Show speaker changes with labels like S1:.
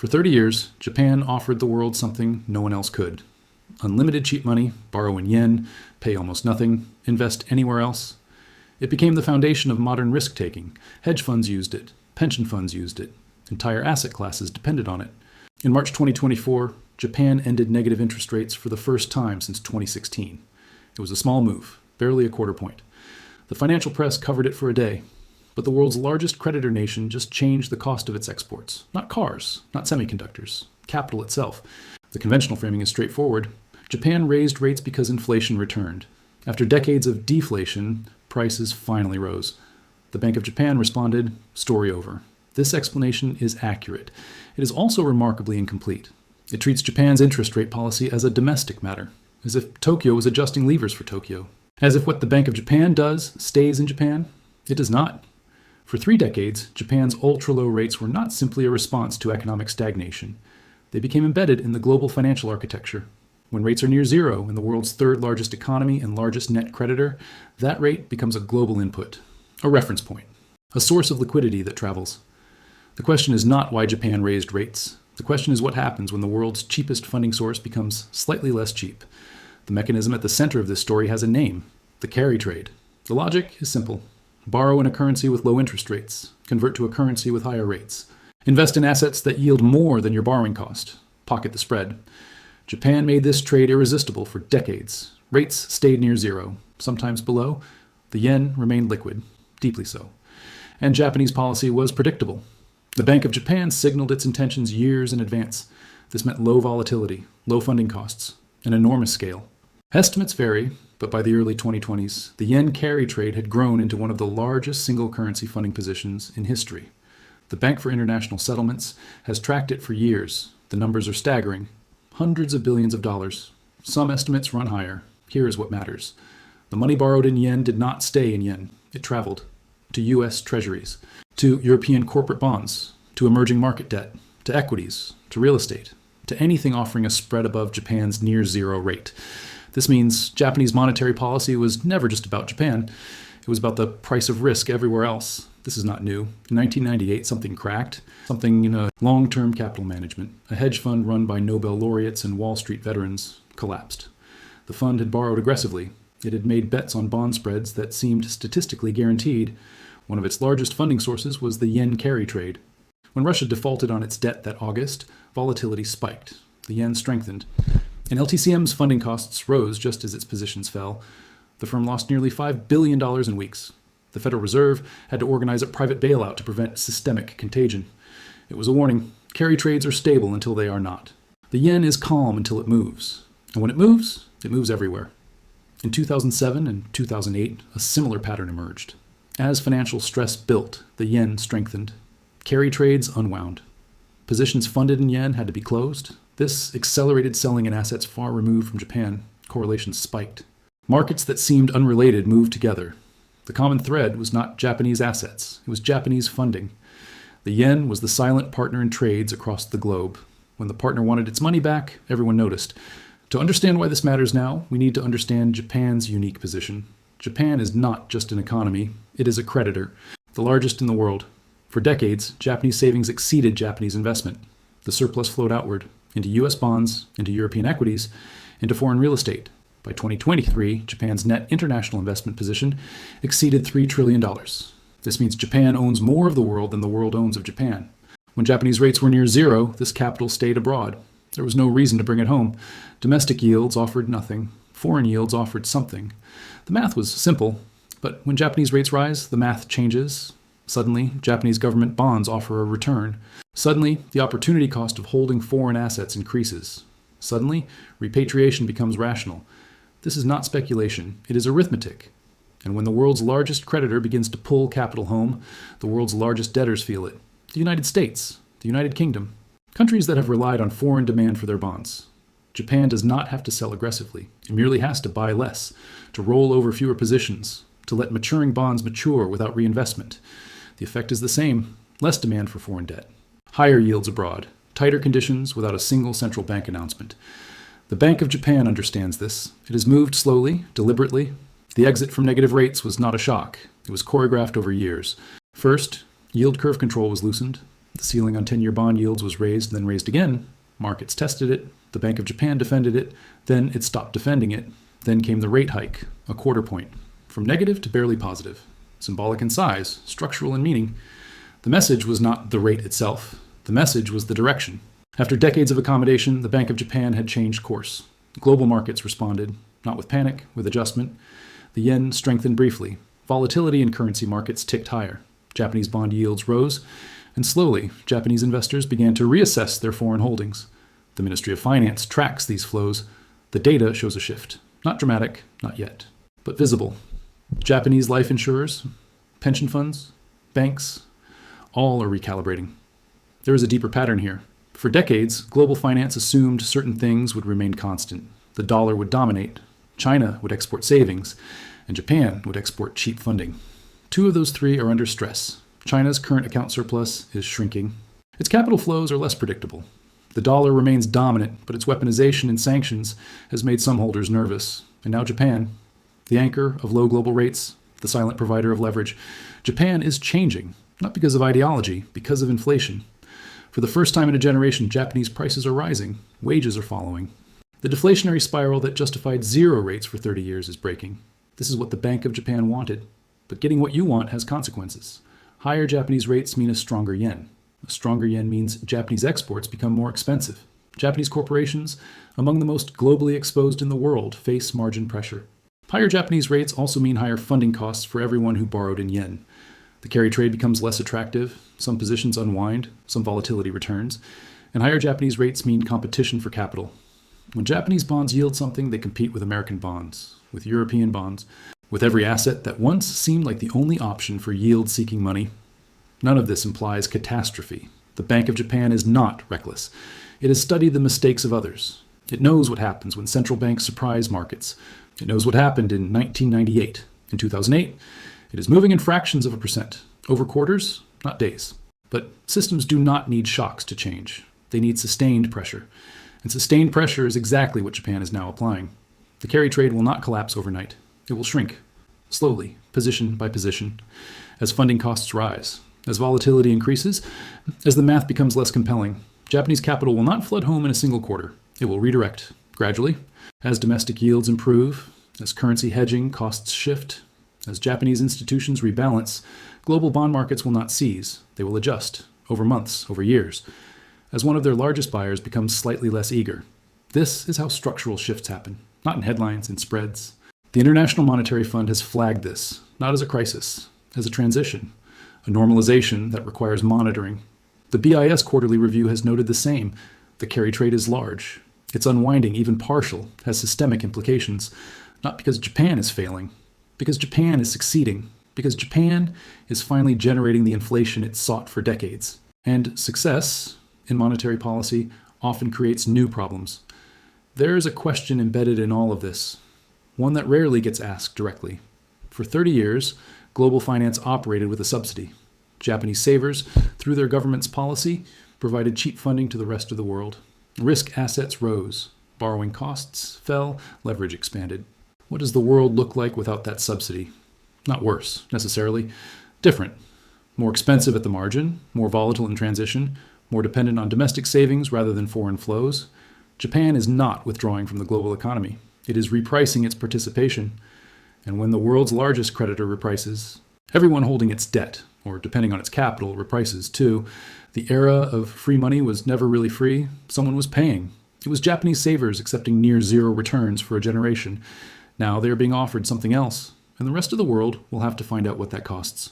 S1: For 30 years, Japan offered the world something no one else could. Unlimited cheap money, borrow in yen, pay almost nothing, invest anywhere else. It became the foundation of modern risk-taking. Hedge funds used it. Pension funds used it. Entire asset classes depended on it. In March 2024, Japan ended negative interest rates for the first time since 2016. It was a small move, barely a quarter point. The financial press covered it for a day. But the world's largest creditor nation just changed the cost of its exports. Not cars, not semiconductors, capital itself. The conventional framing is straightforward. Japan raised rates because inflation returned. After decades of deflation, prices finally rose. The Bank of Japan responded, story over. This explanation is accurate. It is also remarkably incomplete. It treats Japan's interest rate policy as a domestic matter, as if Tokyo was adjusting levers for Tokyo. As if what the Bank of Japan does stays in Japan. It does not. For 3 decades, Japan's ultra-low rates were not simply a response to economic stagnation. They became embedded in the global financial architecture. When rates are near zero in the world's third largest economy and largest net creditor, that rate becomes a global input, a reference point, a source of liquidity that travels. The question is not why Japan raised rates. The question is what happens when the world's cheapest funding source becomes slightly less cheap. The mechanism at the center of this story has a name, the carry trade. The logic is simple. Borrow in a currency with low interest rates. Convert to a currency with higher rates. Invest in assets that yield more than your borrowing cost. Pocket the spread. Japan made this trade irresistible for decades. Rates stayed near zero, sometimes below. The yen remained liquid, deeply so. And Japanese policy was predictable. The Bank of Japan signaled its intentions years in advance. This meant low volatility, low funding costs, an enormous scale. Estimates vary, but by the early 2020s, the yen carry trade had grown into one of the largest single currency funding positions in history. The Bank for International Settlements has tracked it for years. The numbers are staggering. Hundreds of billions of dollars. Some estimates run higher. Here is what matters. The money borrowed in yen did not stay in yen. It traveled to U.S. Treasuries, to European corporate bonds, to emerging market debt, to equities, to real estate, to anything offering a spread above Japan's near zero rate. This means Japanese monetary policy was never just about Japan. It was about the price of risk everywhere else. This is not new. In 1998, something cracked. Something in a long-term capital management. A hedge fund run by Nobel laureates and Wall Street veterans collapsed. The fund had borrowed aggressively. It had made bets on bond spreads that seemed statistically guaranteed. One of its largest funding sources was the yen carry trade. When Russia defaulted on its debt that August, volatility spiked. The yen strengthened. And LTCM's funding costs rose just as its positions fell. The firm lost nearly $5 billion in weeks. The Federal Reserve had to organize a private bailout to prevent systemic contagion. It was a warning. Carry trades are stable until they are not. The yen is calm until it moves. And when it moves everywhere. In 2007 and 2008, a similar pattern emerged. As financial stress built, the yen strengthened. Carry trades unwound. Positions funded in yen had to be closed. This accelerated selling in assets far removed from Japan. Correlations spiked. Markets that seemed unrelated moved together. The common thread was not Japanese assets. It was Japanese funding. The yen was the silent partner in trades across the globe. When the partner wanted its money back, everyone noticed. To understand why this matters now, we need to understand Japan's unique position. Japan is not just an economy. It is a creditor, the largest in the world. For decades, Japanese savings exceeded Japanese investment. The surplus flowed outward, into U.S. bonds, into European equities, into foreign real estate. By 2023, Japan's net international investment position exceeded $3 trillion. This means Japan owns more of the world than the world owns of Japan. When Japanese rates were near zero, this capital stayed abroad. There was no reason to bring it home. Domestic yields offered nothing. Foreign yields offered something. The math was simple, but when Japanese rates rise, the math changes. Suddenly, Japanese government bonds offer a return. Suddenly, the opportunity cost of holding foreign assets increases. Suddenly, repatriation becomes rational. This is not speculation, it is arithmetic. And when the world's largest creditor begins to pull capital home, the world's largest debtors feel it. The United States, the United Kingdom, countries that have relied on foreign demand for their bonds. Japan does not have to sell aggressively. It merely has to buy less, to roll over fewer positions, to let maturing bonds mature without reinvestment. The effect is the same, less demand for foreign debt. Higher yields abroad, tighter conditions without a single central bank announcement. The Bank of Japan understands this. It has moved slowly, deliberately. The exit from negative rates was not a shock. It was choreographed over years. First, yield curve control was loosened. The ceiling on 10-year bond yields was raised and then raised again. Markets tested it. The Bank of Japan defended it. Then it stopped defending it. Then came the rate hike, a quarter point, from negative to barely positive. Symbolic in size, structural in meaning. The message was not the rate itself. The message was the direction. After decades of accommodation, the Bank of Japan had changed course. Global markets responded, not with panic, with adjustment. The yen strengthened briefly. Volatility in currency markets ticked higher. Japanese bond yields rose, and slowly, Japanese investors began to reassess their foreign holdings. The Ministry of Finance tracks these flows. The data shows a shift. Not dramatic, not yet, but visible. Japanese life insurers, pension funds, banks, all are recalibrating. There is a deeper pattern here. For decades, global finance assumed certain things would remain constant. The dollar would dominate, China would export savings, and Japan would export cheap funding. Two of those three are under stress. China's current account surplus is shrinking. Its capital flows are less predictable. The dollar remains dominant, but its weaponization and sanctions has made some holders nervous. And now Japan, the anchor of low global rates, the silent provider of leverage. Japan is changing, not because of ideology, because of inflation. For the first time in a generation, Japanese prices are rising, wages are following. The deflationary spiral that justified zero rates for 30 years is breaking. This is what the Bank of Japan wanted. But getting what you want has consequences. Higher Japanese rates mean a stronger yen. A stronger yen means Japanese exports become more expensive. Japanese corporations, among the most globally exposed in the world, face margin pressure. Higher Japanese rates also mean higher funding costs for everyone who borrowed in yen. The carry trade becomes less attractive, some positions unwind, some volatility returns, and higher Japanese rates mean competition for capital. When Japanese bonds yield something, they compete with American bonds, with European bonds, with every asset that once seemed like the only option for yield-seeking money. None of this implies catastrophe. The Bank of Japan is not reckless. It has studied the mistakes of others. It knows what happens when central banks surprise markets. It knows what happened in 1998. In 2008, it is moving in fractions of a percent. Over quarters, not days. But systems do not need shocks to change. They need sustained pressure. And sustained pressure is exactly what Japan is now applying. The carry trade will not collapse overnight. It will shrink, slowly, position by position, as funding costs rise. As volatility increases, as the math becomes less compelling, Japanese capital will not flood home in a single quarter. It will redirect, gradually, as domestic yields improve, as currency hedging costs shift, as Japanese institutions rebalance. Global bond markets will not seize. They will adjust, over months, over years, as one of their largest buyers becomes slightly less eager. This is how structural shifts happen, not in headlines and spreads. The International Monetary Fund has flagged this, not as a crisis, as a transition, a normalization that requires monitoring. The BIS quarterly review has noted the same. The carry trade is large. Its unwinding, even partial, has systemic implications, not because Japan is failing, because Japan is succeeding, because Japan is finally generating the inflation it sought for decades. And success in monetary policy often creates new problems. There is a question embedded in all of this, one that rarely gets asked directly. For 30 years, global finance operated with a subsidy. Japanese savers, through their government's policy, provided cheap funding to the rest of the world. Risk assets rose. Borrowing costs fell. Leverage expanded. What does the world look like without that subsidy? Not worse, necessarily. Different. More expensive at the margin, more volatile in transition, more dependent on domestic savings rather than foreign flows. Japan is not withdrawing from the global economy. It is repricing its participation. And when the world's largest creditor reprices, everyone holding its debt, or depending on its capital, reprices too. The era of free money was never really free. Someone was paying. It was Japanese savers accepting near zero returns for a generation. Now they are being offered something else, and the rest of the world will have to find out what that costs.